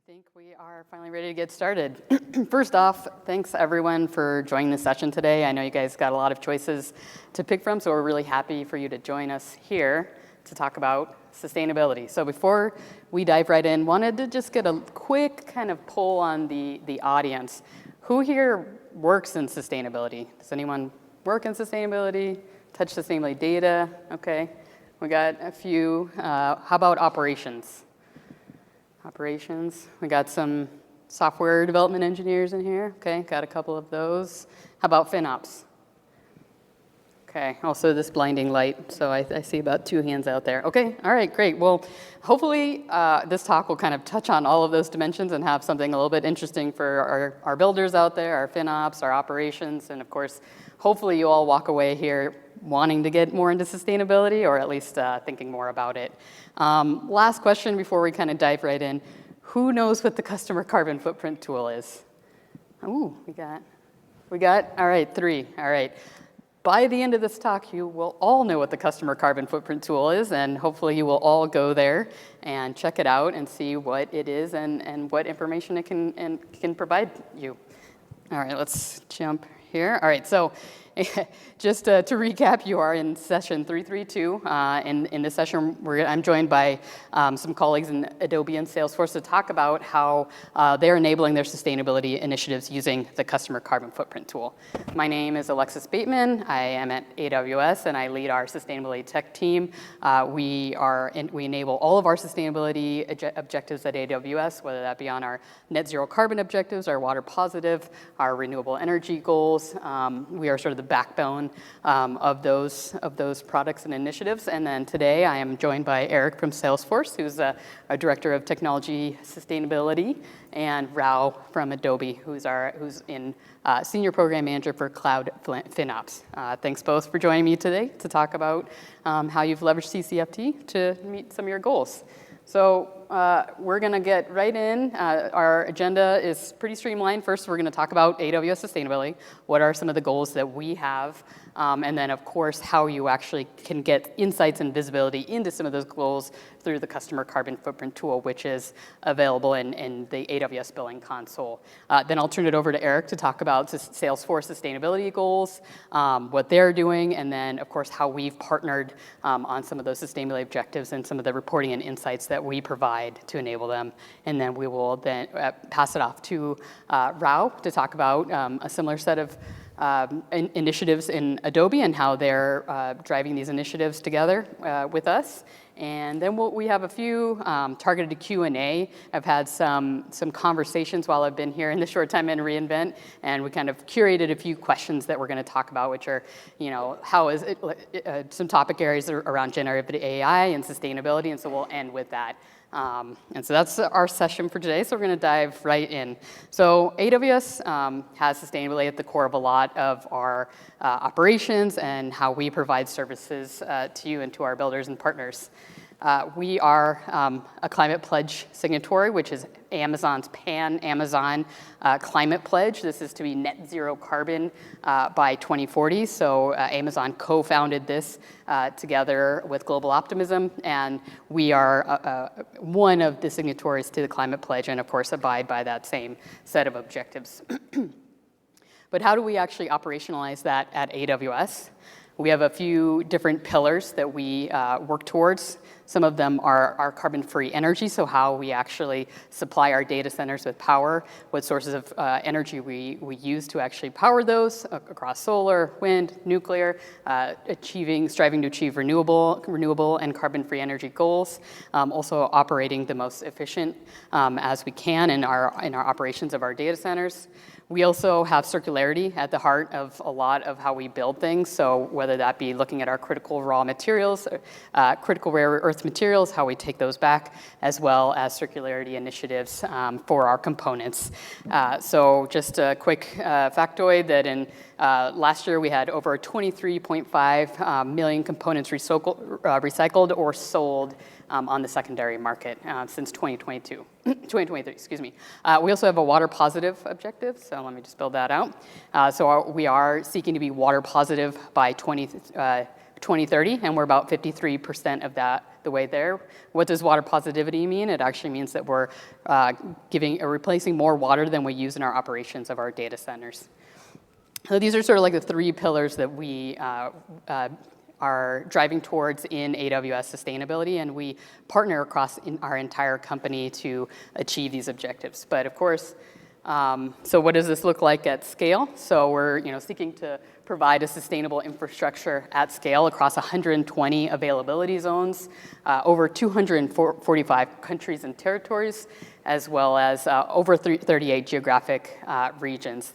think we are finally ready to get started. First off, thanks everyone for joining the session today. I know you guys got a lot of choices to pick from, so we're really happy for you to join us here to talk about sustainability. So before we dive right in, wanted to just get a quick kind of poll on the audience. Who here works in sustainability? Does anyone work in sustainability? Touch sustainability data? Okay, we got a few. How about operations? Operations, we got some software development engineers in here. Okay, got a couple of those. How about FinOps? Okay, also this blinding light, so I see about 2 hands out there. Okay, all right, great. Well, hopefully this talk will kind of touch on all of those dimensions and have something a little bit interesting for our builders out there, our FinOps, our operations, and of course, hopefully you all walk away here wanting to get more into sustainability or at least thinking more about it. Last question before we kind of dive right in. Who knows what the customer carbon footprint tool is? Ooh, we got, all right, 3, all right. By the end of this talk, you will all know what the customer carbon footprint tool is, and hopefully you will all go there and check it out and see what it is and what information it can provide you. All right, let's jump here. All right, so just to recap, you are in session 332. In this session, I'm joined by some colleagues in Adobe and Salesforce to talk about how they're enabling their sustainability initiatives using the customer carbon footprint tool. My name is Alexis Bateman. I am at AWS, and I lead our sustainability tech team. We enable all of our sustainability objectives at AWS, whether that be on our net zero carbon objectives, our water positive, our renewable energy goals. We are sort of the backbone of those products and initiatives. And then today I am joined by Eric from Salesforce, who's a director of technology sustainability, and Rao from Adobe, who's in senior program manager for cloud FinOps. Thanks both for joining me today to talk about how you've leveraged CCFT to meet some of your goals. So we're going to get right in. Our agenda is pretty streamlined. First, we're going to talk about AWS sustainability. What are some of the goals that we have? And then, of course, how you actually can get insights and visibility into some of those goals through the customer carbon footprint tool, which is available in the AWS billing console. Then I'll turn it over to Eric to talk about Salesforce sustainability goals, what they're doing, and then, of course, how we've partnered on some of those sustainability objectives and some of the reporting and insights that we provide to enable them. And then we will then pass it off to Rao to talk about a similar set of initiatives in Adobe and how they're driving these initiatives together with us. And then we have a few targeted Q&A. I've had some conversations while I've been here in the short time in reInvent, and we kind of curated a few questions that we're going to talk about, which are, how is it, some topic areas around generative AI and sustainability, and so we'll end with that. And so that's our session for today, so we're going to dive right in. So AWS has sustainability at the core of a lot of our operations and how we provide services to you and to our builders and partners. We are a climate pledge signatory, which is Amazon's Pan-Amazon climate pledge. This is to be net zero carbon by 2040. So Amazon co-founded this together with Global Optimism, and we are one of the signatories to the climate pledge and, of course, abide by that same set of objectives. But how do we actually operationalize that at AWS? We have a few different pillars that we work towards. Some of them are our carbon-free energy, so how we actually supply our data centers with power, what sources of energy we use to actually power those across solar, wind, nuclear, striving to achieve renewable and carbon-free energy goals, also operating the most efficient as we can in our operations of our data centers. We also have circularity at the heart of a lot of how we build things. So whether that be looking at our critical raw materials, critical rare earth materials, how we take those back, as well as circularity initiatives for our components. So just a quick factoid that in last year we had over 23.5 million components recycled or sold on the secondary market since 2023, excuse me. We also have a water positive objective, so let me just build that out. We are seeking to be water positive by 2030, and we're about 53% of that the way there. What does water positivity mean? It actually means that we're replacing more water than we use in our operations of our data centers. So these are sort of like the three pillars that we are driving towards in AWS sustainability, and we partner across our entire company to achieve these objectives. But of course, so what does this look like at scale? So we're seeking to provide a sustainable infrastructure at scale across 120 availability zones, over 245 countries and territories, as well as over 38 geographic regions.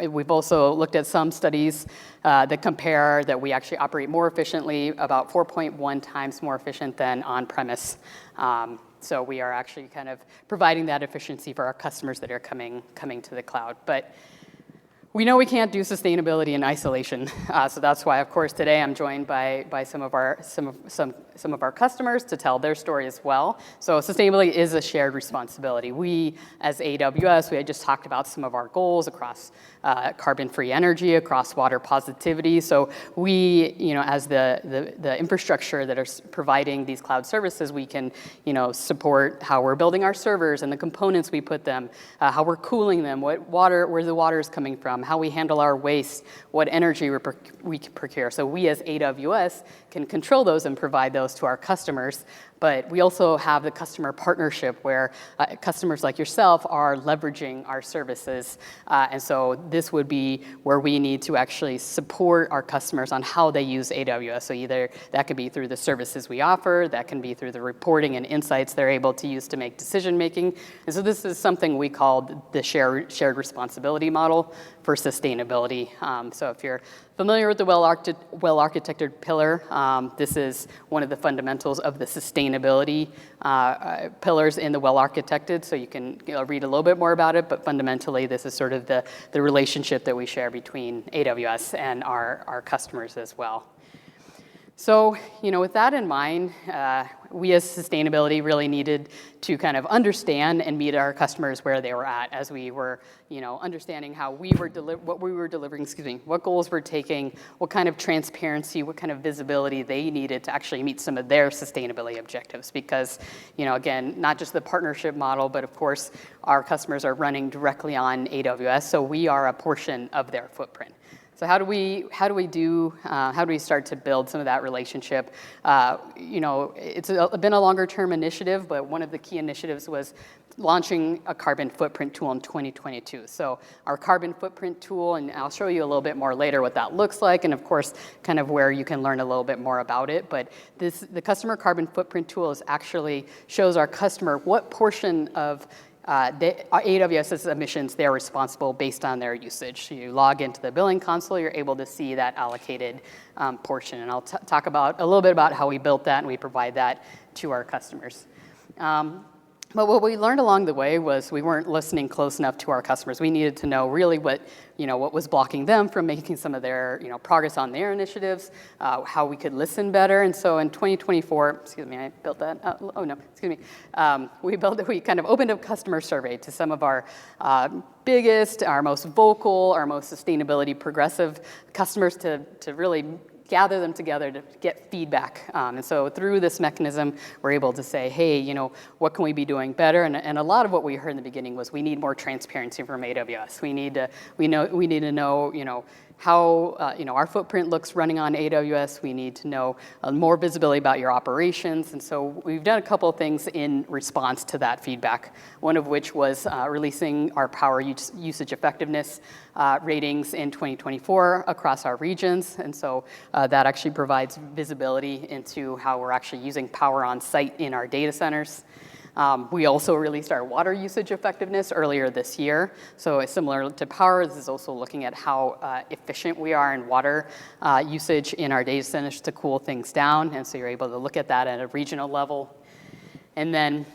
We've also looked at some studies that compare that we actually operate more efficiently, about 4.1 times more efficient than on-premise. So we are actually kind of providing that efficiency for our customers that are coming to the cloud. But we know we can't do sustainability in isolation, so that's why, of course, today I'm joined by some of our customers to tell their story as well. So sustainability is a shared responsibility. We, as AWS, we had just talked about some of our goals across carbon-free energy, across water positivity. So we, as the infrastructure that are providing these cloud services, we can, support how we're building our servers and the components we put them, how we're cooling them, where the water is coming from, how we handle our waste, what energy we procure. So we, as AWS, can control those and provide those to our customers. But we also have the customer partnership where customers like yourself are leveraging our services. And so this would be where we need to actually support our customers on how they use AWS. So either that could be through the services we offer, that can be through the reporting and insights they're able to use to make decision making. And so this is something we call the shared responsibility model for sustainability. So if you're familiar with the well-architected pillar, this is one of the fundamentals of the sustainability pillars in the well-architected. So you can read a little bit more about it, but fundamentally this is sort of the relationship that we share between AWS and our customers as well. So, with that in mind, we as sustainability really needed to kind of understand and meet our customers where they were at as we were, understanding how we were what we were delivering, what goals we're taking, what kind of transparency, what kind of visibility they needed to actually meet some of their sustainability objectives. Because, again, not just the partnership model, but of course, our customers are running directly on AWS, so we are a portion of their footprint. So how do we start to build some of that relationship? It's been a longer term initiative, but one of the key initiatives was launching a carbon footprint tool in 2022. So our carbon footprint tool, and I'll show you a little bit more later what that looks like, and of course, kind of where you can learn a little bit more about it. But the customer carbon footprint tool actually shows our customer what portion of AWS's emissions they're responsible based on their usage. So you log into the billing console, you're able to see that allocated portion. And I'll talk a little bit about how we built that and we provide that to our customers. But what we learned along the way was we weren't listening close enough to our customers. We needed to know really what was blocking them from making some of their progress on their initiatives, how we could listen better. And so in 2024, I built that. We kind of opened a customer survey to some of our biggest, our most vocal, our most sustainability progressive customers to really gather them together to get feedback. And so through this mechanism, we're able to say, hey, what can we be doing better? And a lot of what we heard in the beginning was we need more transparency from AWS. We need to know, how our footprint looks running on AWS. We need to know more visibility about your operations. And so we've done a couple of things in response to that feedback, one of which was releasing our power usage effectiveness ratings in 2024 across our regions. And so that actually provides visibility into how we're actually using power on site in our data centers. We also released our water usage effectiveness earlier this year. So similar to power, this is also looking at how efficient we are in water usage in our data centers to cool things down. And so you're able to look at that at a regional level. And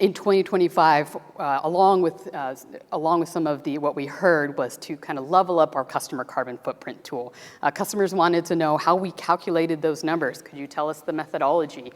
in 2025, along with some of what we heard was to kind of level up our customer carbon footprint tool. Customers wanted to know how we calculated those numbers. Could you tell us the methodology?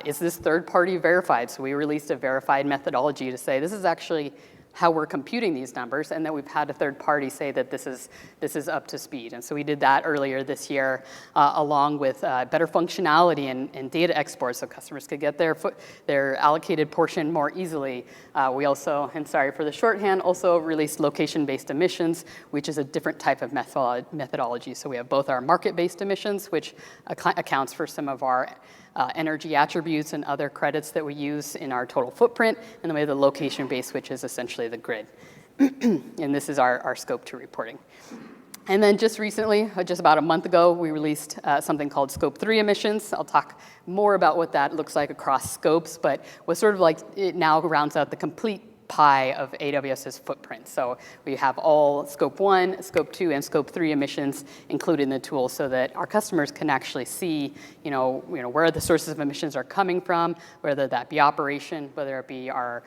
Is this third-party verified? So we released a verified methodology to say this is actually how we're computing these numbers, and that we've had a third party say that this is up to speed. And so we did that earlier this year, along with better functionality and data export, so customers could get their allocated portion more easily. We also, and sorry for the shorthand, also released location-based emissions, which is a different type of methodology. So we have both our market-based emissions, which accounts for some of our energy attributes and other credits that we use in our total footprint, and then we have the location-based, which is essentially the grid. And this is our Scope 2 reporting. And then just recently, just about a month ago, we released something called Scope 3 emissions. I'll talk more about what that looks like across scopes, but what sort of like it now rounds out the complete pie of AWS's footprint. So we have all Scope 1, Scope 2, and Scope 3 emissions included in the tool so that our customers can actually see, where the sources of emissions are coming from, whether that be operation, whether it be our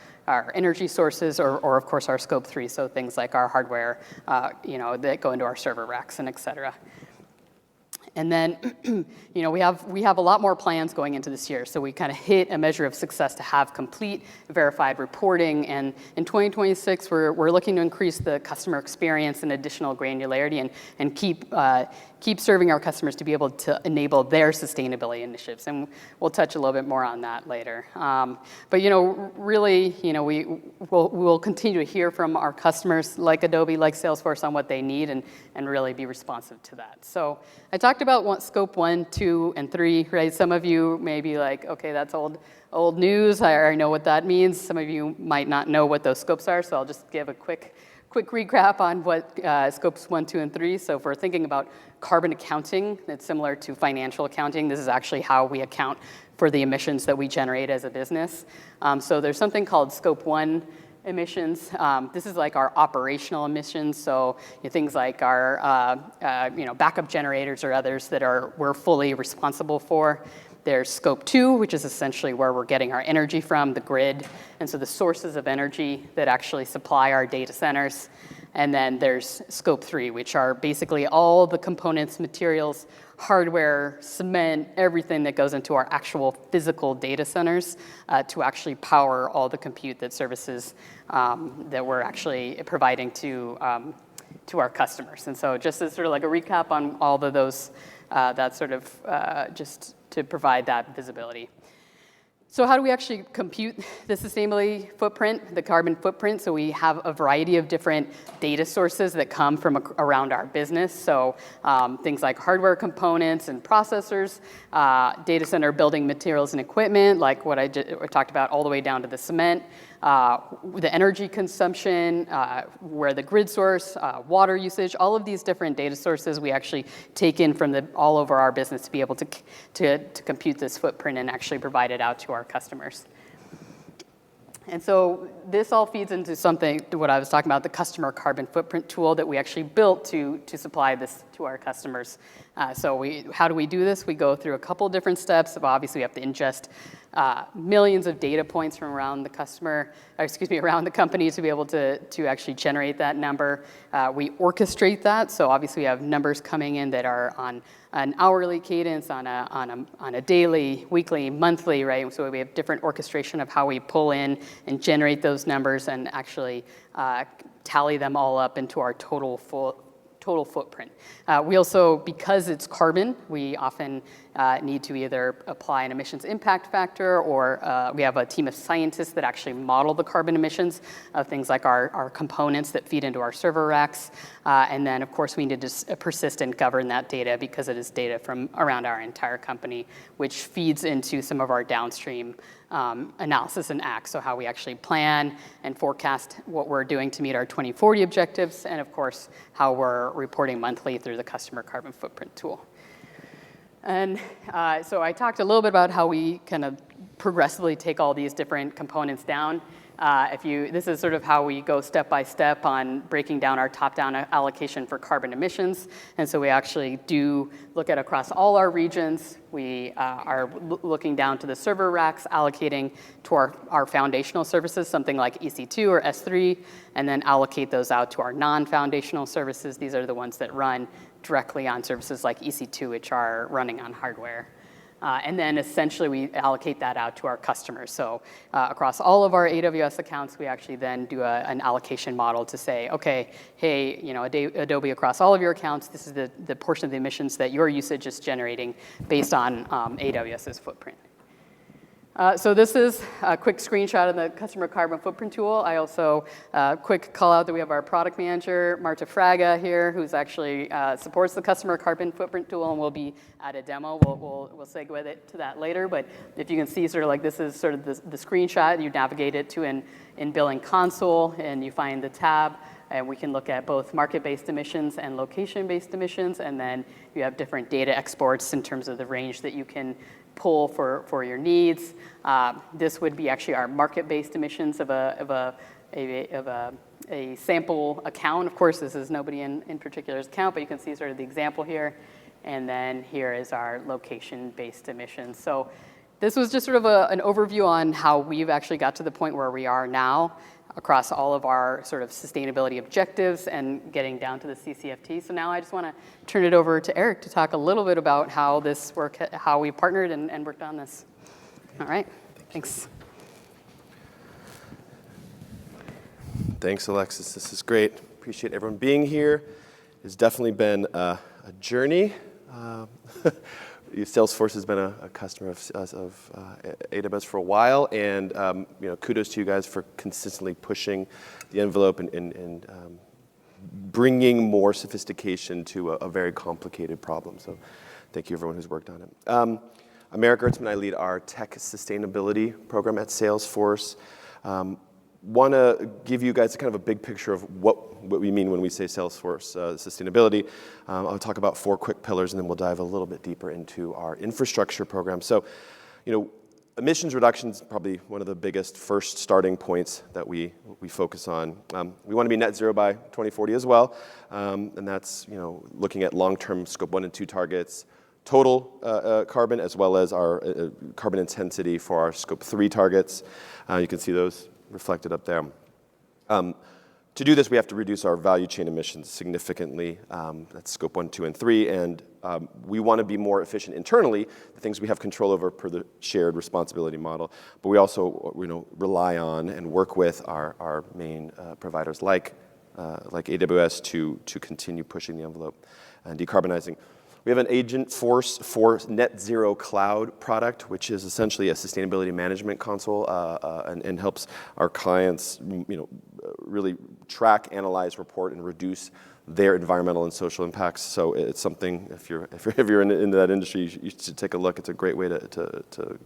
energy sources, or of course our Scope 3, so things like our hardware, that go into our server racks and et cetera. And then, we have a lot more plans going into this year. So we kind of hit a measure of success to have complete verified reporting. And in 2026, we're looking to increase the customer experience and additional granularity and keep serving our customers to be able to enable their sustainability initiatives. And we'll touch a little bit more on that later. But really, we'll continue to hear from our customers like Adobe, like Salesforce on what they need and really be responsive to that. So I talked about Scope 1, 2, and 3, right? Some of you may be like, okay, that's old news. I already know what that means. Some of you might not know what those scopes are, so I'll just give a quick recap on what Scopes 1, 2, and 3. So if we're thinking about carbon accounting, it's similar to financial accounting. This is actually how we account for the emissions that we generate as a business. So there's something called Scope 1 emissions. This is like our operational emissions, so things like our backup generators or others that we're fully responsible for. There's Scope 2, which is essentially where we're getting our energy from, the grid, and so the sources of energy that actually supply our data centers. And then there's Scope 3, which are basically all the components, materials, hardware, cement, everything that goes into our actual physical data centers to actually power all the compute that services that we're actually providing to our customers. And so just as sort of like a recap on all of those, that's sort of just to provide that visibility. So how do we actually compute the sustainability footprint, the carbon footprint? So we have a variety of different data sources that come from around our business. So things like hardware components and processors, data center building materials and equipment, like what I talked about, all the way down to the cement, the energy consumption, where the grid source, water usage, all of these different data sources we actually take in from all over our business to be able to compute this footprint and actually provide it out to our customers. And so this all feeds into what I was talking about, the customer carbon footprint tool that we actually built to supply this to our customers. So how do we do this? We go through a couple different steps. Obviously, we have to ingest millions of data points from around the company to be able to actually generate that number. We orchestrate that. So obviously, we have numbers coming in that are on an hourly cadence, on a daily, weekly, monthly, right? So we have different orchestration of how we pull in and generate those numbers and actually tally them all up into our total footprint. We also, because it's carbon, we often need to either apply an emissions impact factor or we have a team of scientists that actually model the carbon emissions of things like our components that feed into our server racks. And then, of course, we need to persist and govern that data because it is data from around our entire company, which feeds into some of our downstream analysis and acts, so how we actually plan and forecast what we're doing to meet our 2040 objectives, and of course, how we're reporting monthly through the customer carbon footprint tool. And so I talked a little bit about how we kind of progressively take all these different components down. This is sort of how we go step by step on breaking down our top-down allocation for carbon emissions. And so we actually do look at across all our regions. We are looking down to the server racks, allocating to our foundational services, something like EC2 or S3, and then allocate those out to our non-foundational services. These are the ones that run directly on services like EC2, which are running on hardware. And then essentially we allocate that out to our customers. So across all of our AWS accounts, we actually then do an allocation model to say, okay, hey, Adobe across all of your accounts, this is the portion of the emissions that your usage is generating based on AWS's footprint. So this is a quick screenshot of the customer carbon footprint tool. I also, quick call out that we have our product manager, Marta Fraga here, who's actually supports the customer carbon footprint tool and will be at a demo. We'll segue it to that later, but if you can see sort of like this is sort of the screenshot, you navigate it to in billing console and you find the tab. And we can look at both market-based emissions and location-based emissions, and then you have different data exports in terms of the range that you can pull for your needs. This would be actually our market-based emissions of a sample account. Of course, this is nobody in particular's account, but you can see sort of the example here. And then here is our location-based emissions. So this was just sort of an overview on how we've actually got to the point where we are now across all of our sort of sustainability objectives and getting down to the CCFT. So now I just want to turn it over to Eric to talk a little bit about how we partnered and worked on this. All right, thanks. Thanks, Alexis. This is great. Appreciate everyone being here. It's definitely been a journey. Salesforce has been a customer of AWS for a while, and kudos to you guys for consistently pushing the envelope and bringing more sophistication to a very complicated problem. So thank you everyone who's worked on it. I'm Eric Ertzman. I lead our tech sustainability program at Salesforce. Want to give you guys kind of a big picture of what we mean when we say Salesforce sustainability. I'll talk about 4 quick pillars, and then we'll dive a little bit deeper into our infrastructure program. So, emissions reduction is probably one of the biggest first starting points that we focus on. We want to be net zero by 2040 as well, and that's looking at long-term scope 1 and 2 targets, total carbon, as well as our carbon intensity for our scope 3 targets. You can see those reflected up there. To do this, we have to reduce our value chain emissions significantly. That's scope 1, 2, and 3. And we want to be more efficient internally, the things we have control over per the shared responsibility model. But we also rely on and work with our main providers like AWS to continue pushing the envelope and decarbonizing. We have an Agentforce for Net Zero Cloud product, which is essentially a sustainability management console and helps our clients, really track, analyze, report, and reduce their environmental and social impacts. So it's something if you're in that industry, you should take a look. It's a great way to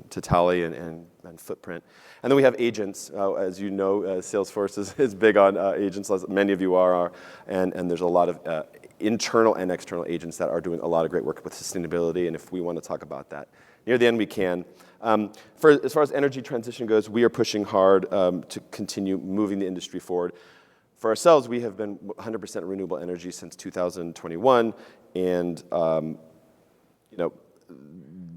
tally and footprint. And then we have agents. As you know, Salesforce is big on agents, as many of you are, and there's a lot of internal and external agents that are doing a lot of great work with sustainability, and if we want to talk about that near the end, we can. As far as energy transition goes, we are pushing hard to continue moving the industry forward. For ourselves, we have been 100% renewable energy since 2021, and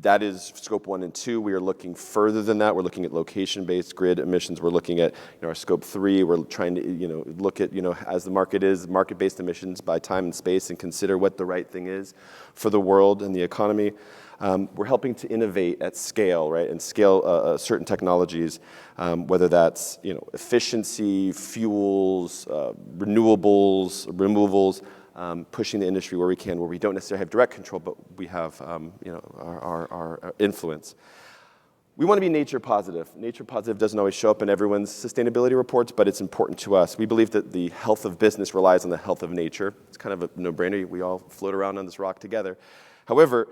that is scope 1 and 2. We are looking further than that. We're looking at location-based grid emissions. We're looking at our scope 3. We're trying to look at as the market is market-based emissions by time and space, and consider what the right thing is for the world and the economy. We're helping to innovate at scale, right, and scale certain technologies, whether that's efficiency, fuels, renewables, removals. Pushing the industry where we can, where we don't necessarily have direct control, but we have our influence. We want to be nature positive. Nature positive doesn't always show up in everyone's sustainability reports, but it's important to us. We believe that the health of business relies on the health of nature. It's kind of a no-brainer. We all float around on this rock together. However,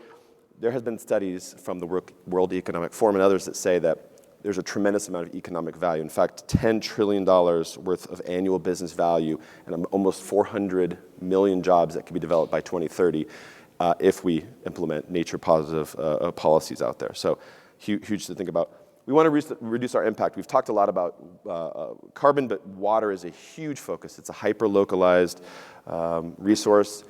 there have been studies from the World Economic Forum and others that say that there's a tremendous amount of economic value. In fact, $10 trillion worth of annual business value and almost 400 million jobs that can be developed by 2030 if we implement nature-positive policies out there. So huge to think about. We want to reduce our impact. We've talked a lot about carbon, but water is a huge focus. It's a hyper-localized resource.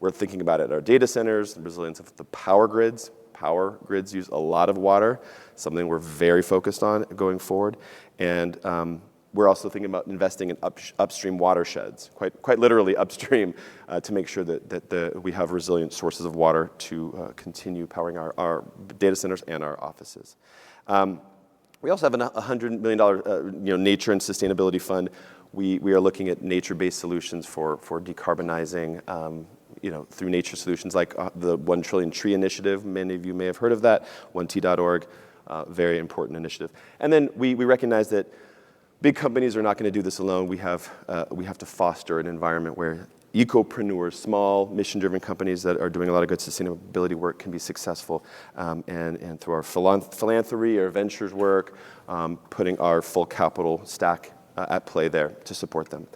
We're thinking about it at our data centers, the resilience of the power grids. Power grids use a lot of water, something we're very focused on going forward. And we're also thinking about investing in upstream watersheds, quite literally upstream, to make sure that we have resilient sources of water to continue powering our data centers and our offices. We also have a $100 million nature and sustainability fund. We are looking at nature-based solutions for decarbonizing through nature solutions like the 1 Trillion Tree Initiative. Many of you may have heard of that, 1t.org, very important initiative. And then we recognize that big companies are not going to do this alone. We have to foster an environment where ecopreneurs, small mission-driven companies that are doing a lot of good sustainability work can be successful, and through our philanthropy, our ventures work, putting our full capital stack at play there to support them.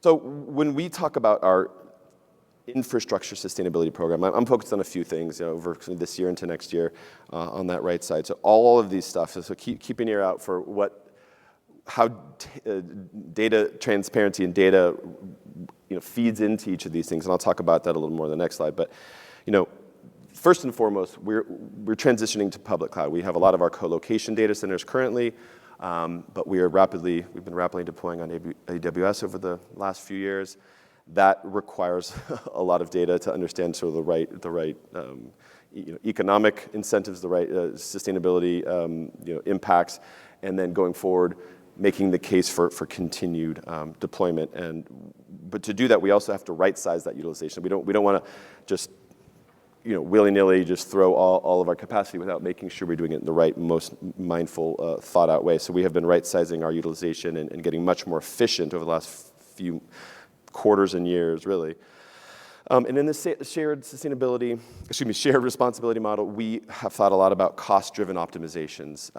So when we talk about our infrastructure sustainability program, I'm focused on a few things over this year into next year on that right side. So all of these stuff, so keep an ear out for how data transparency and data feeds into each of these things, and I'll talk about that a little more in the next slide. But first and foremost, we're transitioning to public cloud. We have a lot of our co-location data centers currently, but we've been rapidly deploying on AWS over the last few years. That requires a lot of data to understand sort of the right economic incentives, the right sustainability impacts, and then going forward, making the case for continued deployment. But to do that, we also have to right-size that utilization. We don't want to just willy-nilly just throw all of our capacity without making sure we're doing it in the right, most mindful, thought-out way. So we have been right-sizing our utilization and getting much more efficient over the last few quarters and years, really. And in the shared responsibility model, we have thought a lot about cost-driven optimizations.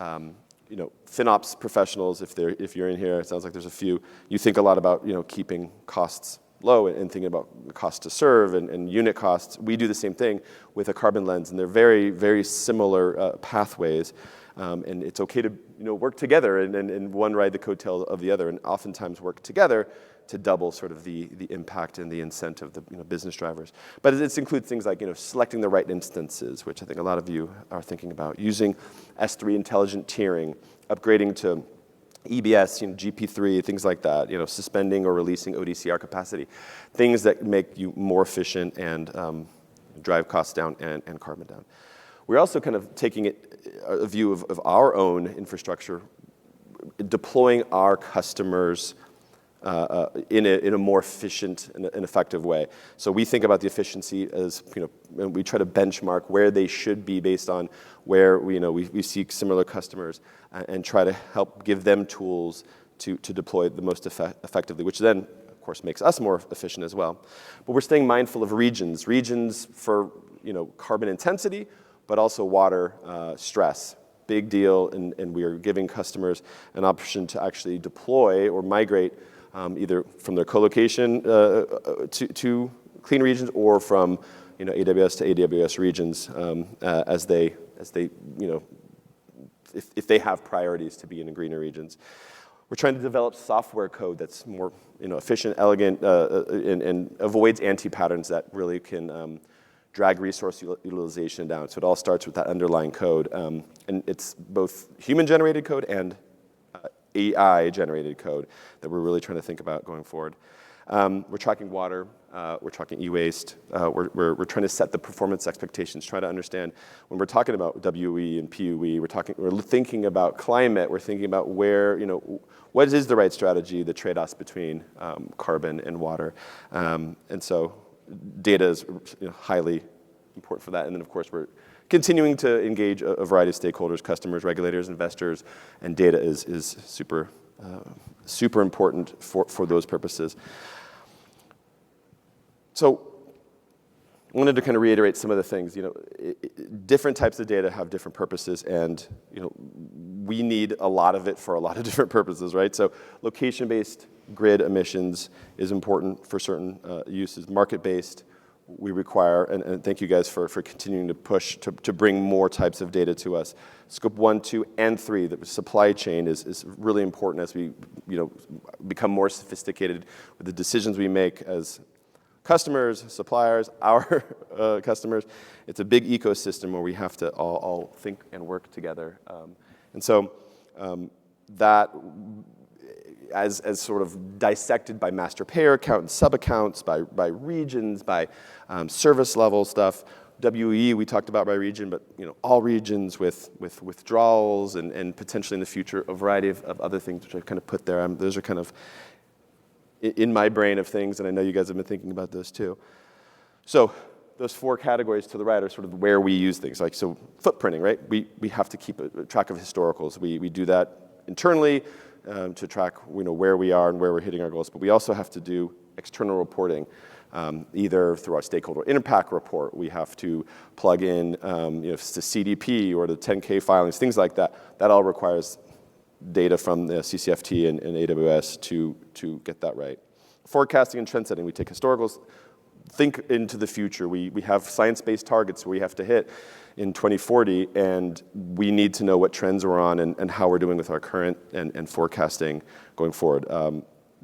FinOps professionals, if you're in here, it sounds like there's a few. You think a lot about keeping costs low and thinking about the cost to serve and unit costs. We do the same thing with a carbon lens, and they're very, very similar pathways. And it's okay to work together and one ride the coattail of the other, and oftentimes work together to double sort of the impact and the incentive, the business drivers. But it includes things like selecting the right instances, which I think a lot of you are thinking about, using S3 intelligent tiering, upgrading to EBS, GP3, things like that, suspending or releasing ODCR capacity, things that make you more efficient and drive costs down and carbon down. We're also kind of taking a view of our own infrastructure, deploying our customers in a more efficient and effective way. So we think about the efficiency as, and we try to benchmark where they should be based on where we seek similar customers and try to help give them tools to deploy the most effectively, which then, of course, makes us more efficient as well. But we're staying mindful of regions for carbon intensity, but also water stress. Big deal, and we are giving customers an option to actually deploy or migrate either from their co-location to clean regions or from AWS to AWS regions as they if they have priorities to be in the greener regions. We're trying to develop software code that's more efficient, elegant, and avoids anti-patterns that really can drag resource utilization down. So it all starts with that underlying code, and it's both human-generated code and AI-generated code that we're really trying to think about going forward. We're tracking water, we're tracking e-waste, we're trying to set the performance expectations, try to understand when we're talking about WE and PUE, we're thinking about climate, we're thinking about where, what is the right strategy, the trade-offs between carbon and water. And so data is highly important for that. And then, of course, we're continuing to engage a variety of stakeholders, customers, regulators, investors, and data is super important for those purposes. So I wanted to kind of reiterate some of the things. Different types of data have different purposes, and we need a lot of it for a lot of different purposes, right? So location-based grid emissions is important for certain uses. Market-based, we require, and thank you guys for continuing to push to bring more types of data to us. Scope 1, 2, and 3, the supply chain is really important as we become more sophisticated with the decisions we make as customers, suppliers, our customers. It's a big ecosystem where we have to all think and work together. And so that as sort of dissected by master payer account and sub-accounts, by regions, by service level stuff. WE we talked about by region, but all regions with withdrawals and potentially in the future a variety of other things which I've kind of put there. Those are kind of in my brain of things, and I know you guys have been thinking about those too. So those 4 categories to the right are sort of where we use things. Like, so footprinting, right? We have to keep a track of historicals. We do that internally to track where we are and where we're hitting our goals, but we also have to do external reporting, either through our stakeholder impact report. We have to plug in to CDP or the 10K filings, things like that. That all requires data from the CCFT and AWS to get that right. Forecasting and trend setting, we take historicals, think into the future. We have science-based targets we have to hit in 2040, and we need to know what trends we're on and how we're doing with our current and forecasting going forward.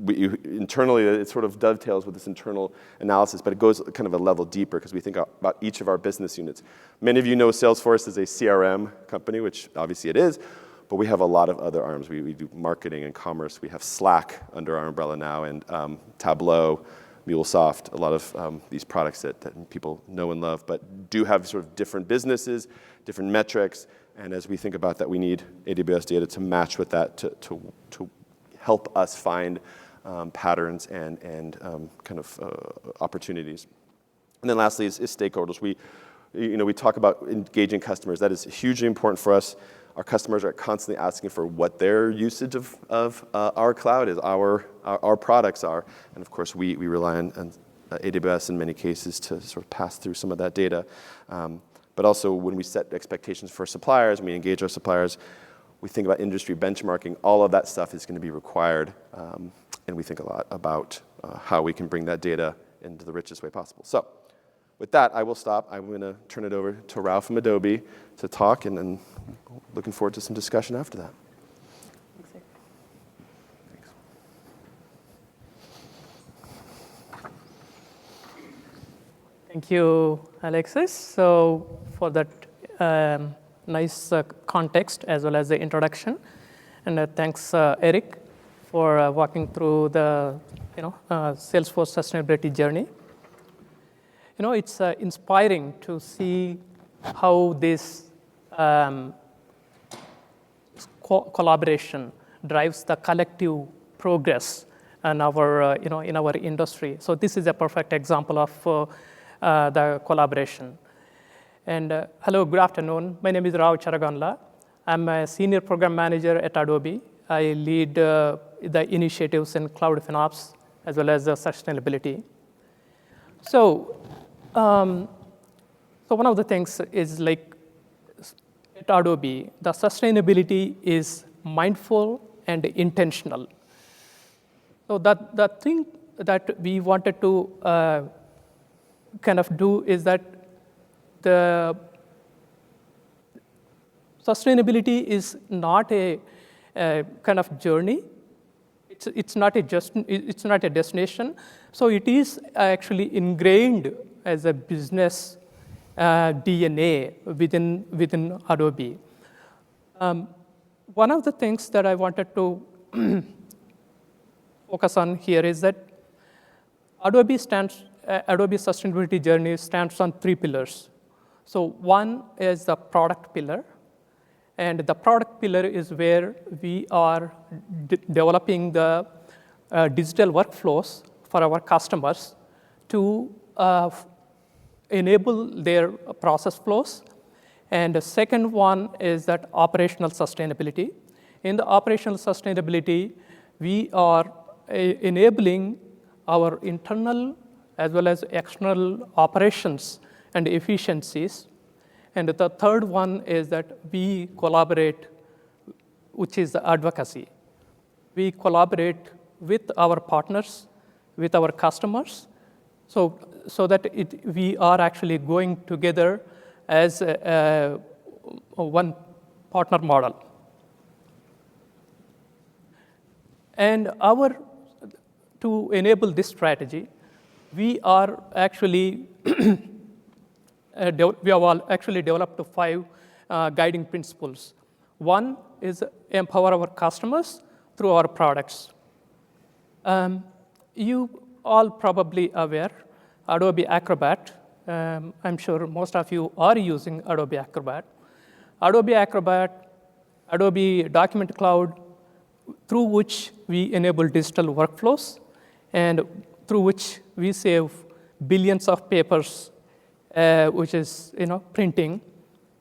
Internally, it sort of dovetails with this internal analysis, but it goes kind of a level deeper because we think about each of our business units. Many of you know Salesforce is a CRM company, which obviously it is, but we have a lot of other arms. We do marketing and commerce. We have Slack under our umbrella now, and Tableau, MuleSoft, a lot of these products that people know and love, but do have sort of different businesses, different metrics, and as we think about that, we need AWS data to match with that to help us find patterns and kind of opportunities. And then lastly is stakeholders. We talk about engaging customers. That is hugely important for us. Our customers are constantly asking for what their usage of our cloud is, our products are. And of course, we rely on AWS in many cases to sort of pass through some of that data. But also when we set expectations for suppliers, we engage our suppliers, we think about industry benchmarking, all of that stuff is going to be required. And we think a lot about how we can bring that data into the richest way possible. So with that, I will stop. I'm going to turn it over to Ralph from Adobe to talk, and then looking forward to some discussion after that. Thanks. Thank you, Alexis. So for that nice context as well as the introduction, and thanks, Eric, for walking through the Salesforce sustainability journey. It's inspiring to see how this collaboration drives the collective progress in our, in our industry. So this is a perfect example of the collaboration. And hello, good afternoon. My name is Rao Charaganla. I'm a senior program manager at Adobe. I lead the initiatives in cloud FinOps as well as sustainability. So one of the things is like at Adobe, the sustainability is mindful and intentional. So the thing that we wanted to kind of do is that the sustainability is not a kind of journey. It's not a destination. So it is actually ingrained as a business DNA within Adobe. One of the things that I wanted to focus on here is that Adobe sustainability journey stands on 3 pillars. So one is the product pillar. And the product pillar is where we are developing the digital workflows for our customers to enable their process flows. And the second one is that operational sustainability. In the operational sustainability, we are enabling our internal as well as external operations and efficiencies. And the third one is that we collaborate, which is the advocacy. We collaborate with our partners, with our customers, so that we are actually going together as one partner model. And to enable this strategy, we are actually we have actually developed 5 guiding principles. One is empower our customers through our products. You all probably aware Adobe Acrobat. I'm sure most of you are using Adobe Acrobat. Adobe Acrobat, Adobe Document Cloud, through which we enable digital workflows and through which we save billions of papers, which is printing,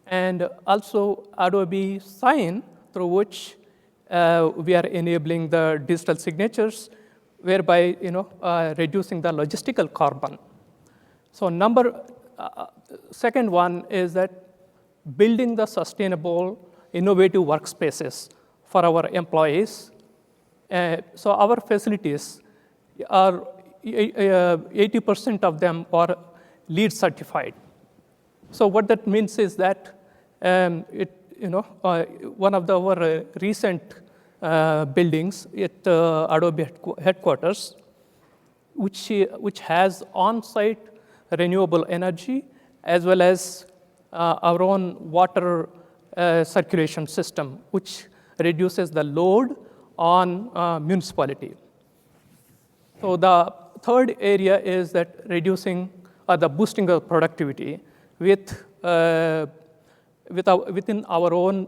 and also Adobe Sign, through which we are enabling the digital signatures, whereby reducing the logistical carbon. So second one is that building the sustainable, innovative workspaces for our employees. So our facilities are 80% of them are LEED certified. So what that means is that one of our recent buildings at Adobe headquarters, which has on-site renewable energy as well as our own water circulation system, which reduces the load on municipality. So the third area is that reducing the boosting of productivity within our own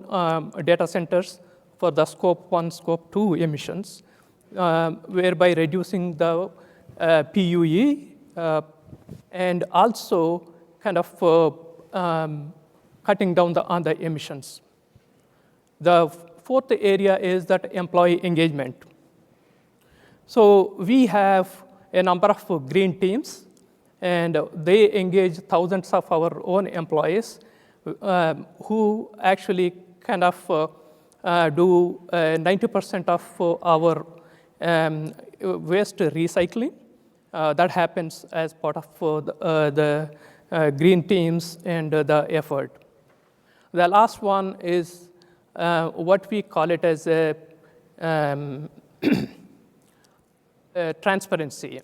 data centers for the Scope 1, Scope 2 emissions, whereby reducing the PUE and also kind of cutting down on the emissions. The fourth area is that employee engagement. So we have a number of green teams, and they engage thousands of our own employees who actually kind of do 90% of our waste recycling. That happens as part of the green teams and the effort. The last one is what we call it as a transparency.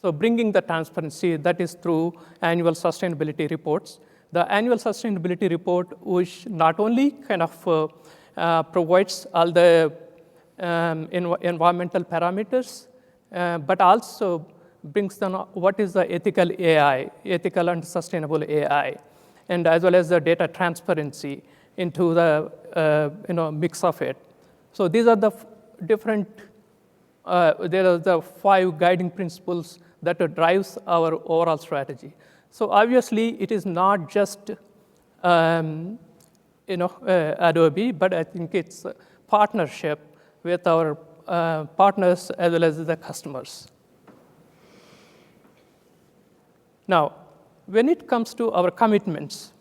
So bringing the transparency, that is through annual sustainability reports. The annual sustainability report, which not only kind of provides all the environmental parameters, but also brings down what is the ethical AI, ethical and sustainable AI, and as well as the data transparency into the mix of it. So these are the different, there are the 5 guiding principles that drives our overall strategy. So obviously, it is not just Adobe, but I think it's a partnership with our partners as well as the customers. Now, when it comes to our commitments,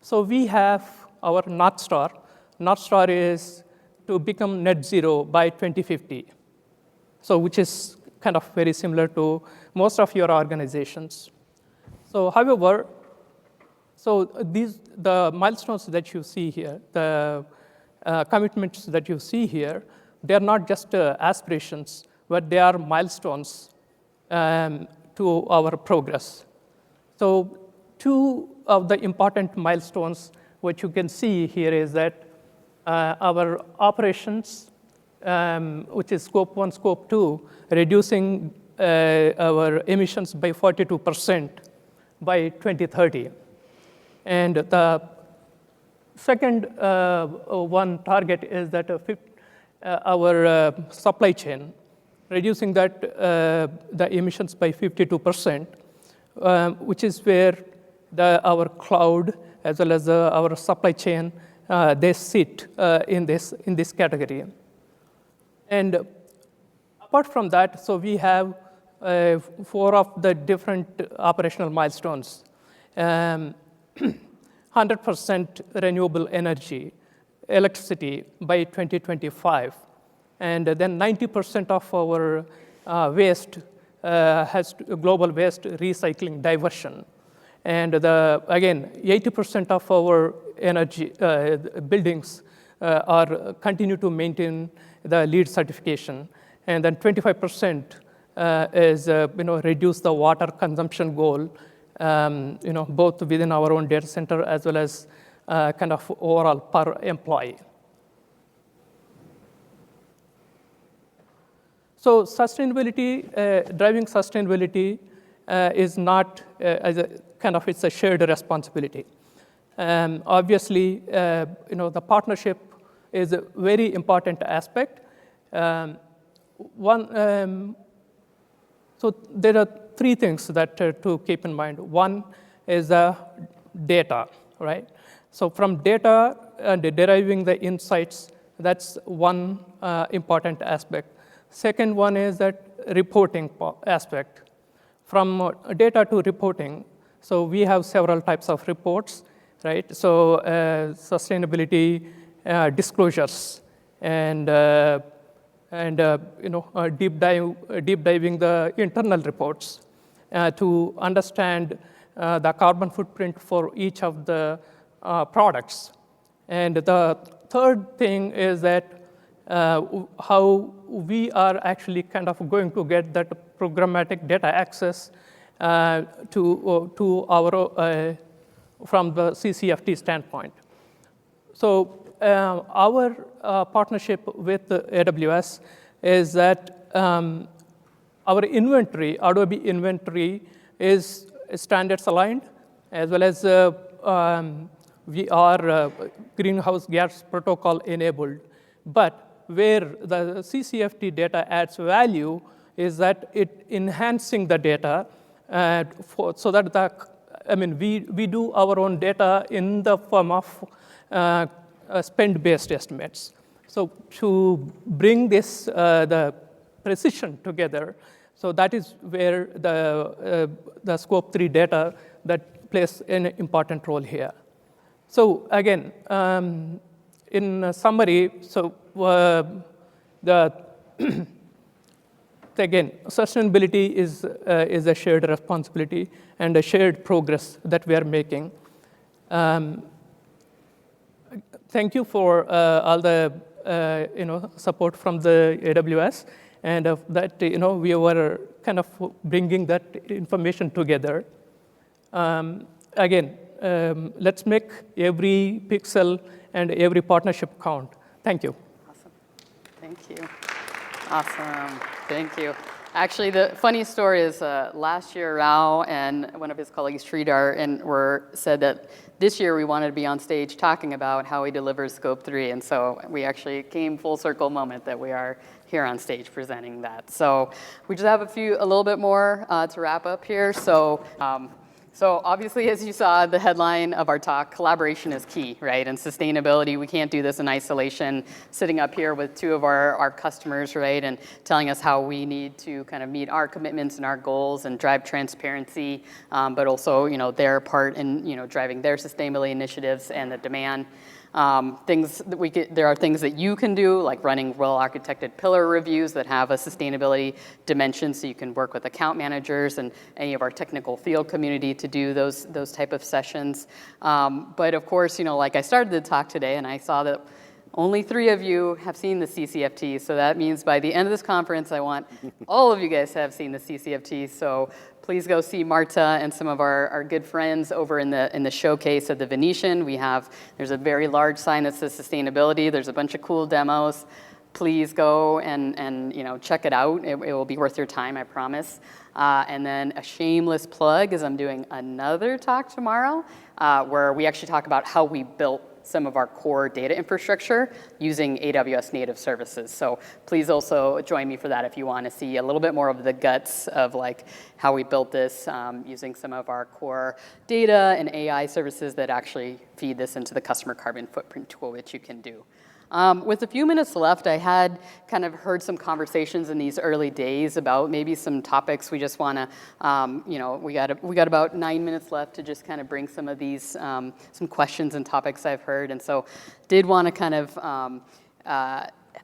so we have our North Star. North Star is to become net zero by 2050, so which is kind of very similar to most of your organizations. So however, the milestones that you see here, the commitments that you see here, they're not just aspirations, but they are milestones to our progress. So 2 of the important milestones, what you can see here is that our operations, which is Scope 1, Scope 2, reducing our emissions by 42% by 2030. And the second one target is that our supply chain, reducing that the emissions by 52%, which is where our cloud as well as our supply chain, they sit in this category. And apart from that, so we have 4 of the different operational milestones. 100% renewable energy, electricity by 2025. And then 90% of our waste has global waste recycling diversion. And again, 80% of our energy buildings continue to maintain the LEED certification. And then 25% is reduce the water consumption goal, both within our own data center as well as kind of overall per employee. So sustainability, driving sustainability is not as a kind of, it's a shared responsibility. Obviously, the partnership is a very important aspect. So there are three things that to keep in mind. One is data, right? So from data and deriving the insights, that's one important aspect. Second one is that reporting aspect. From data to reporting, so we have several types of reports, right? So sustainability disclosures and deep diving the internal reports to understand the carbon footprint for each of the products. And the third thing is that how we are actually kind of going to get that programmatic data access to our from the CCFT standpoint. So our partnership with AWS is that our inventory, Adobe inventory, is standards aligned, as well as we are greenhouse gas protocol enabled. But where the CCFT data adds value is that it enhancing the data so that we do our own data in the form of spend-based estimates. So to bring this the precision together, so that is where the Scope 3 data that plays an important role here. So again, in summary, so again, sustainability is a shared responsibility and a shared progress that we are making. Thank you for all the support from the AWS, and that we were kind of bringing that information together. Again, let's make every pixel and every partnership count. Thank you. Awesome. Thank you. Awesome. Thank you. Actually, the funny story is last year, Rao and one of his colleagues, Sridhar, said that this year we wanted to be on stage talking about how he delivers Scope 3. And so we actually came full circle moment that we are here on stage presenting that. So we just have a little bit more to wrap up here. So obviously, as you saw, the headline of our talk, collaboration is key, right? And sustainability, we can't do this in isolation, sitting up here with two of our customers, right? And telling us how we need to kind of meet our commitments and our goals and drive transparency, but also, their part in, driving their sustainability initiatives and the demand. There are things that you can do, like running well-architected pillar reviews that have a sustainability dimension, so you can work with account managers and any of our technical field community to do those type of sessions. But of course, like I started the talk today, and I saw that only 3 of you have seen the CCFT, so that means by the end of this conference, I want all of you guys to have seen the CCFT. So please go see Marta and some of our good friends over in the showcase at the Venetian. There's a very large sign that says sustainability. There's a bunch of cool demos. Please go and check it out. It will be worth your time, I promise. And then a shameless plug is I'm doing another talk tomorrow where we actually talk about how we built some of our core data infrastructure using AWS native services. So please also join me for that if you want to see a little bit more of the guts of like how we built this using some of our core data and AI services that actually feed this into the customer carbon footprint tool, which you can do. With a few minutes left, I had kind of heard some conversations in these early days about maybe some topics we just want to, we got about 9 minutes left to just kind of bring some of these, some questions and topics I've heard. And so did want to kind of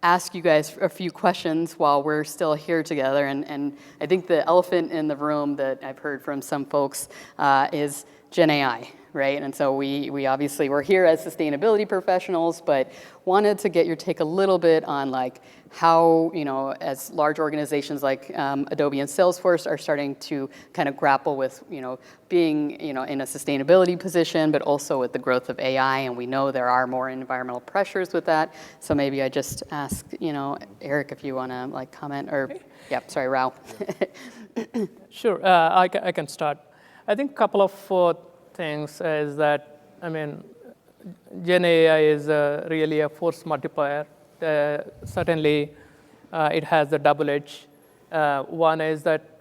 ask you guys a few questions while we're still here together. And I think the elephant in the room that I've heard from some folks is Gen AI, right? And so we obviously, we're here as sustainability professionals, but wanted to get your take a little bit on like how, as large organizations like Adobe and Salesforce are starting to kind of grapple with, being, in a sustainability position, but also with the growth of AI, and we know there are more environmental pressures with that. So maybe I just ask, Eric, if you want to like comment, or, yeah, sorry, Rao. Sure, I can start. I think a couple of things is that, Gen AI is really a force multiplier. Certainly, it has a double edge. One is that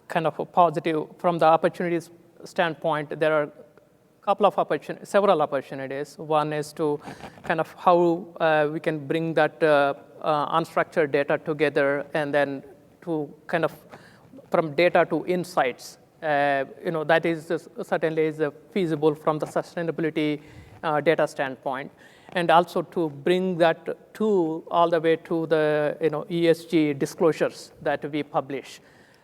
kind of a positive from the opportunities standpoint. There are several opportunities. One is to kind of how we can bring that unstructured data together, and then to kind of from data to insights. That is certainly is feasible from the sustainability data standpoint, and also to bring that to all the way to the ESG disclosures that we publish.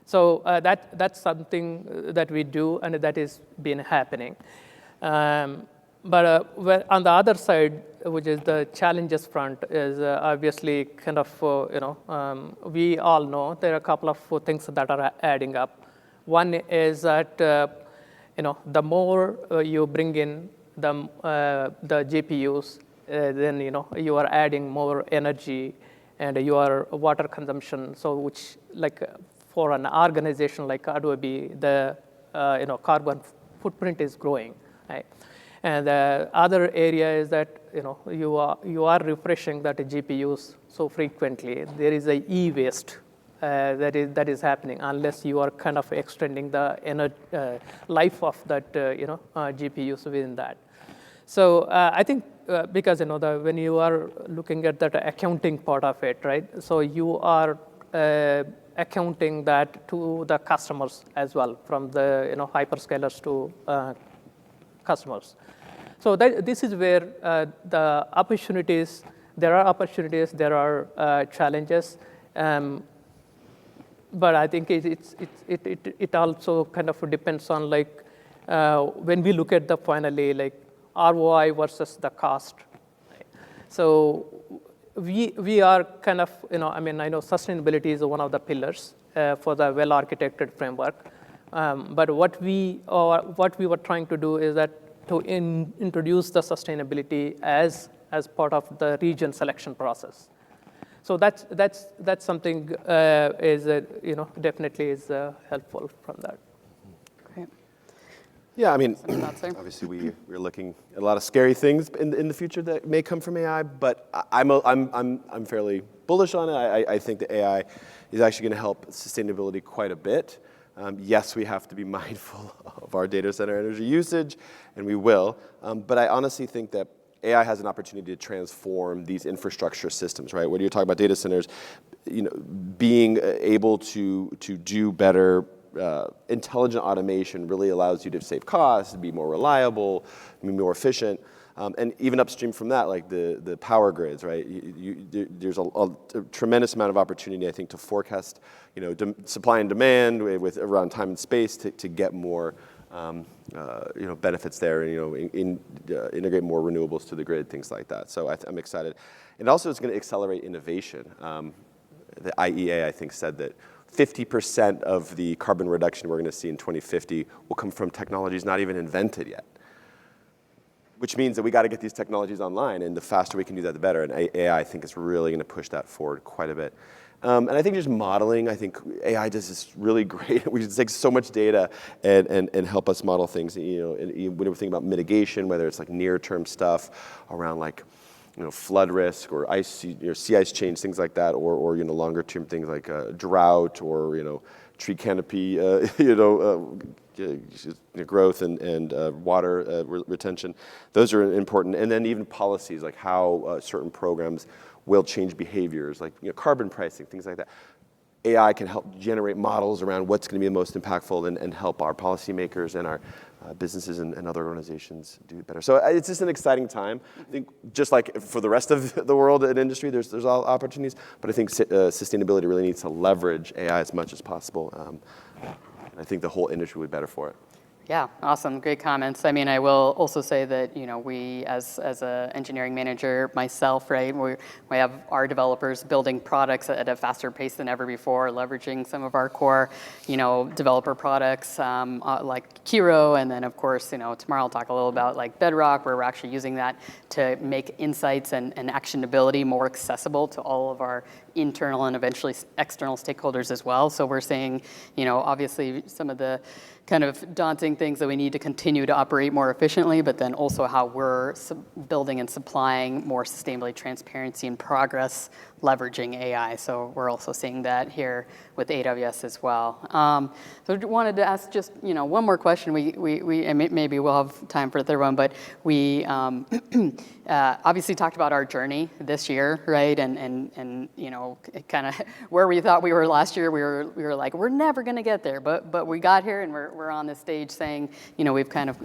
So that's something that we do, and that is been happening. But on the other side, which is the challenges front, is obviously kind of we all know there are a couple of things that are adding up. One is that the more you bring in the GPUs, then you are adding more energy and your water consumption. So which like for an organization like Adobe, the carbon footprint is growing, right? And the other area is that you are refreshing that GPUs so frequently. There is a e-waste that is happening unless you are kind of extending the life of that GPUs within that. So I think because when you are looking at that accounting part of it, right? So you are accounting that to the customers as well, from the hyperscalers to customers. So this is where the opportunities. There are opportunities. There are challenges. But I think it also kind of depends on like when we look at the finally like ROI versus the cost. So we are kind of I know sustainability is one of the pillars for the well-architected framework. But what we were trying to do is that to introduce the sustainability as part of the region selection process. So that's something is definitely is helpful from that. Great. Yeah, Thoughts there? obviously we're looking at a lot of scary things in the future that may come from AI, but I'm fairly bullish on it. I think that AI is actually going to help sustainability quite a bit. Yes, we have to be mindful of our data center energy usage, and we will. But I honestly think that AI has an opportunity to transform these infrastructure systems, right? When you're talking about data centers, being able to do better intelligent automation really allows you to save costs, be more reliable, be more efficient. And even upstream from that, like the power grids, right? There's a tremendous amount of opportunity, I think, to forecast, supply and demand with around time and space to get more, benefits there. Integrate more renewables to the grid, things like that. So I'm excited, and also it's going to accelerate innovation. The IEA, I think, said that 50% of the carbon reduction we're going to see in 2050 will come from technologies not even invented yet. Which means that we got to get these technologies online, and the faster we can do that, the better. And AI, I think, is really going to push that forward quite a bit. And I think just modeling, I think AI does this really great. We just take so much data and help us model things. And when we think about mitigation, whether it's like near-term stuff around like flood risk or sea ice change, things like that, or longer-term things like drought or tree canopy, growth and water retention. Those are important. And then even policies, like how certain programs will change behaviors, like carbon pricing, things like that. AI can help generate models around what's going to be the most impactful and help our policymakers and our businesses and other organizations do better. So it's just an exciting time. I think just like for the rest of the world and industry, there's all opportunities, but I think sustainability really needs to leverage AI as much as possible. I think the whole industry will be better for it. Yeah, awesome, great comments. I mean, I will also say that, we as an engineering manager, myself, right, we have our developers building products at a faster pace than ever before, leveraging some of our core, developer products like Kiro, and then of course, tomorrow I'll talk a little about like Bedrock, where we're actually using that to make insights and actionability more accessible to all of our internal and eventually external stakeholders as well. So we're seeing, obviously some of the kind of daunting things that we need to continue to operate more efficiently, but then also how we're building and supplying more sustainability, transparency, and progress, leveraging AI. So we're also seeing that here with AWS as well. So I wanted to ask just one more question. We and maybe we'll have time for a third one, but we obviously talked about our journey this year, right? And kind of where we thought we were last year. We were like, we're never going to get there, but we got here, and we're on this stage saying, we've kind of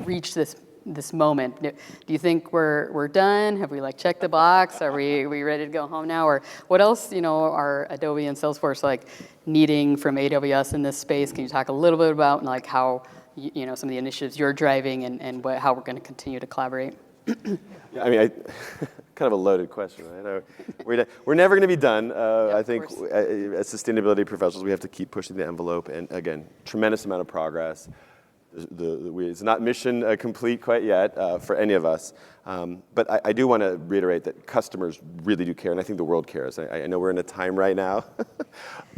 reached this moment. Do you think we're done? Have we checked the box? Are we ready to go home now? Or what else, are Adobe and Salesforce needing from AWS in this space? Can you talk a little bit about how some of the initiatives you're driving and how we're going to continue to collaborate? Yeah, I mean, kind of a loaded question, right? We're never going to be done. Yeah, I think as sustainability professionals, we have to keep pushing the envelope, and again, tremendous amount of progress. It's not mission complete quite yet for any of us, but I do want to reiterate that customers really do care, and I think the world cares. I know we're in a time right now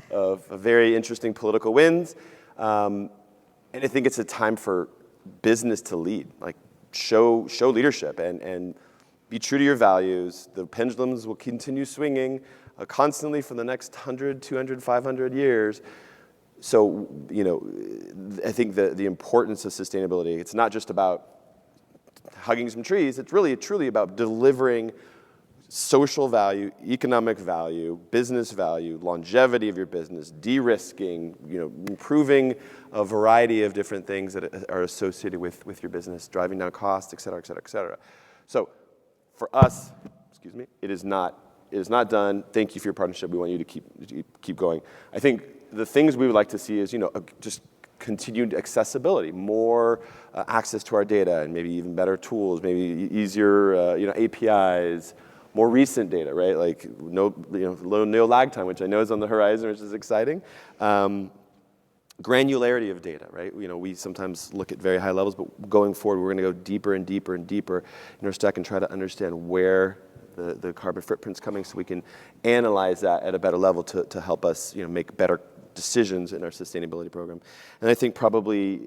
of very interesting political winds, and I think it's a time for business to lead, show leadership and be true to your values. The pendulums will continue swinging constantly for the next 100, 200, 500 years. So, I think the importance of sustainability, it's not just about hugging some trees, it's really truly about delivering social value, economic value, business value, longevity of your business, de-risking, improving a variety of different things that are associated with your business, driving down costs, et cetera, et cetera, et cetera. So for us, it is not done. Thank you for your partnership. We want you to keep going. I think the things we would like to see is, just continued accessibility, more access to our data, and maybe even better tools, maybe easier, APIs, more recent data, right? No lag time, which I know is on the horizon, which is exciting. Granularity of data, right? We sometimes look at very high levels, but going forward, we're going to go deeper and deeper and deeper in our stack and try to understand where the carbon footprint's coming, so we can analyze that at a better level to help us, make better decisions in our sustainability program. And I think probably,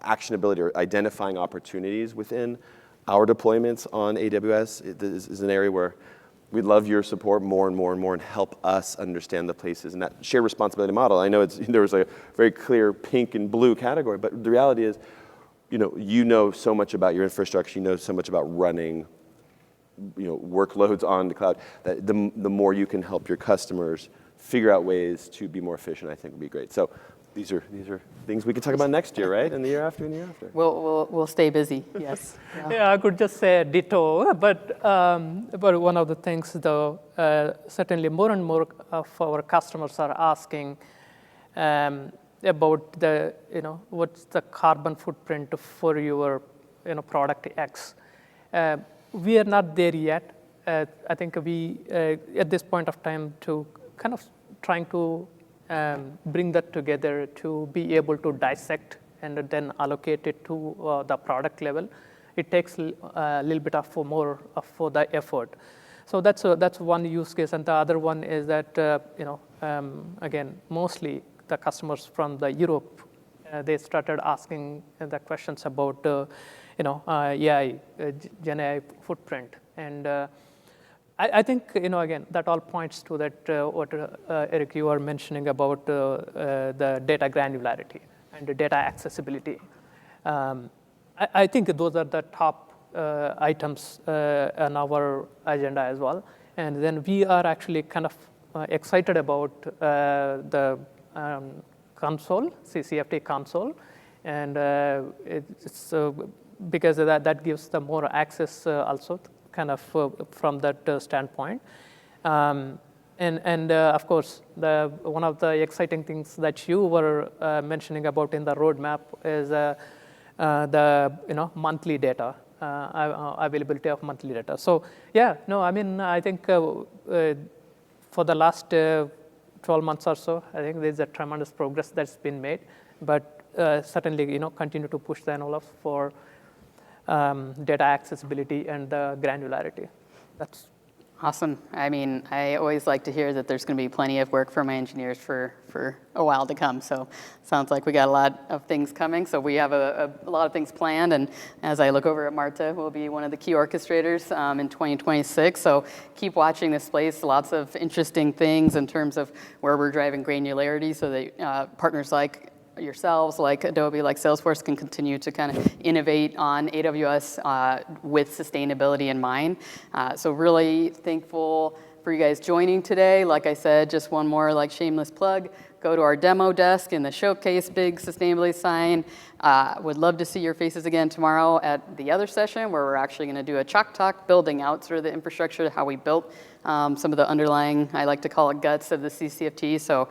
actionability or identifying opportunities within our deployments on AWS is an area where we'd love your support more and more and more, and help us understand the places. And that shared responsibility model, I know there was a very clear pink and blue category, but the reality is, you know so much about your infrastructure, you know so much about running workloads on the cloud, that the more you can help your customers figure out ways to be more efficient, I think would be great. So these are things we can talk about next year, right? And the year after and the year after. We'll stay busy, yes. Yeah, I could just say ditto, but one of the things, though, certainly more and more of our customers are asking about what's the carbon footprint for your product X. We are not there yet. I think we at this point of time to kind of trying to bring that together to be able to dissect and then allocate it to the product level. It takes a little bit of more for the effort. So that's one use case, and the other one is that again, mostly the customers from the Europe, they started asking the questions about AI, Gen AI footprint, and I think again that all points to that what Eric, you are mentioning about the data granularity and the data accessibility. I think those are the top items on our agenda as well. And then we are actually kind of excited about the console, CCFT console, and it's because that gives them more access also, kind of from that standpoint. And of course, one of the exciting things that you were mentioning about in the roadmap is the monthly data, availability of monthly data. So yeah, no, I mean, I think for the last 12 months or so, I think there's a tremendous progress that's been made. But certainly, continue to push the envelope for data accessibility and the granularity. That's Awesome. I mean, I always like to hear that there's going to be plenty of work for my engineers for a while to come. So sounds like we got a lot of things coming. So we have a lot of things planned. And as I look over at Marta, we'll be one of the key orchestrators in 2026. So keep watching this space. Lots of interesting things in terms of where we're driving granularity so that partners like yourselves, like Adobe, like Salesforce, can continue to kind of innovate on AWS with sustainability in mind. So really thankful for you guys joining today. Like I said, just one more shameless plug. Go to our demo desk in the showcase, big sustainability sign. Would love to see your faces again tomorrow at the other session where we're actually going to do a chalk talk, building out sort of the infrastructure, how we built some of the underlying, I like to call it guts of the CCFT. So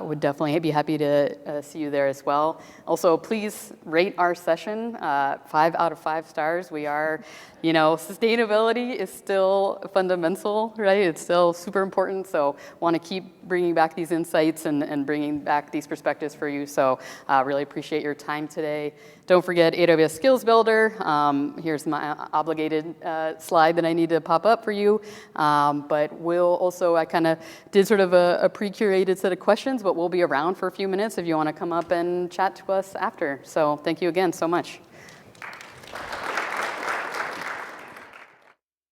would definitely be happy to see you there as well. Also, please rate our session 5 out of 5 stars. We are, sustainability is still fundamental, right? It's still super important. So want to keep bringing back these insights and bringing back these perspectives for you. So really appreciate your time today. Don't forget AWS Skills Builder. Here's my obligated slide that I need to pop up for you. But we'll also, I kind of did sort of a pre-curated set of questions, but we'll be around for a few minutes if you want to come up and chat to us after. So thank you again so much.